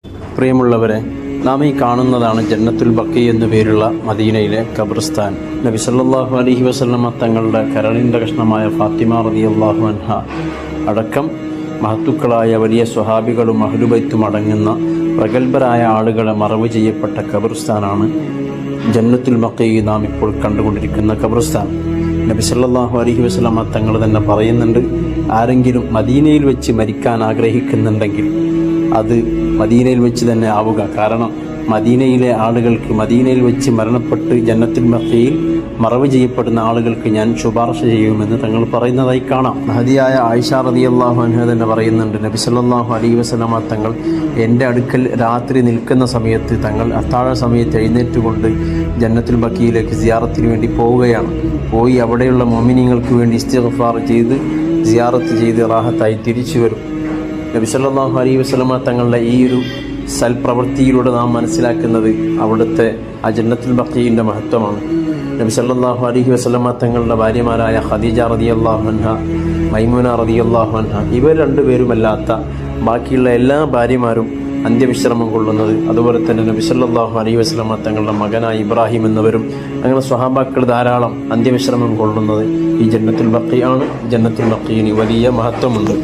പ്രിയമുള്ളവരെ, നാം ഈ കാണുന്നതാണ് ജന്നത്തുൽ ബഖീ എന്നു പേരുള്ള മദീനയിലെ ഖബർസ്ഥാൻ. നബി സല്ലല്ലാഹു അലൈഹി വസല്ലമ തങ്ങളുടെ കരളിൻ്റെ കഷ്ണമായ ഫാത്തിമ റളിയല്ലാഹു അൻഹ അടക്കം മഹത്തുക്കളായ വലിയ സ്വഹാബികളും അഹ്ലുബൈത്തും അടങ്ങുന്ന പ്രഗത്ഭരായ ആളുകളെ മറവ് ചെയ്യപ്പെട്ട ഖബർസ്ഥാനാണ് ജന്നത്തുൽ ബഖീ നാം ഇപ്പോൾ കണ്ടുകൊണ്ടിരിക്കുന്ന ഖബർസ്ഥാൻ. നബി സല്ലല്ലാഹു അലൈഹി വസല്ലമ തങ്ങൾ തന്നെ പറയുന്നുണ്ട്, ആരെങ്കിലും മദീനയിൽ വെച്ച് മരിക്കാൻ ആഗ്രഹിക്കുന്നുണ്ടെങ്കിൽ അത് മദീനയിൽ വെച്ച് തന്നെ ആവുക. കാരണം മദീനയിലെ ആളുകൾക്ക്, മദീനയിൽ വെച്ച് മരണപ്പെട്ട് ജന്നത്തുൽ ബഖീയിൽ മറവ് ചെയ്യപ്പെടുന്ന ആളുകൾക്ക് ഞാൻ ശുപാർശ ചെയ്യുമെന്ന് തങ്ങൾ പറയുന്നതായി കാണാം. മഹദിയായ ആയിഷ റളിയല്ലാഹു അൻഹ തന്നെ പറയുന്നുണ്ട്, നബി സല്ലല്ലാഹു അലൈഹി വസല്ലമ തങ്ങൾ എൻ്റെ അടുക്കൽ രാത്രി നിൽക്കുന്ന സമയത്ത് തങ്ങൾ അത്താഴ സമയത്ത് എഴുന്നേറ്റുകൊണ്ട് ജന്നത്തുൽ ബഖീയിലേക്ക് സിയാറത്തിന് വേണ്ടി പോവുകയാണ്. പോയി അവിടെയുള്ള മുഅ്മിനീങ്ങൾക്ക് വേണ്ടി ഇസ്തിഗ്ഫാർ ചെയ്ത് സിയാറത്ത് ചെയ്ത് റാഹത്തായി തിരിച്ചു വരും. നബി സല്ലല്ലാഹു അലൈഹി വസല്ലമ തങ്ങളുടെ ഈ ഒരു സൽപ്രവൃത്തിയിലൂടെ നാം മനസ്സിലാക്കുന്നത് അവിടുത്തെ ആ ജന്നത്തുൽ ബഖീന്റെ മഹത്വമാണ്. നബി സല്ലല്ലാഹു അലൈഹി വസല്ലമ തങ്ങളുടെ ഭാര്യമാരായ ഖദീജ റളിയല്ലാഹു അൻഹ, മൈമൂന റളിയല്ലാഹു അൻഹ, ഇവർ രണ്ടുപേരുമല്ലാത്ത ബാക്കിയുള്ള എല്ലാ ഭാര്യമാരും അന്ത്യവിശ്രമം കൊള്ളുന്നത്, അതുപോലെ തന്നെ നബി സല്ലല്ലാഹു അലൈഹി വസല്ലമ തങ്ങളുടെ മകനായ ഇബ്രാഹിം എന്നവരും അങ്ങനെ സ്വഹാബാക്കൾ ധാരാളം അന്ത്യവിശ്രമം കൊള്ളുന്നത് ഈ ജന്നത്തുൽ ബഖീ ആണ്. ജന്നത്തുൽ ബഖീന് വലിയ മഹത്വമുണ്ട്.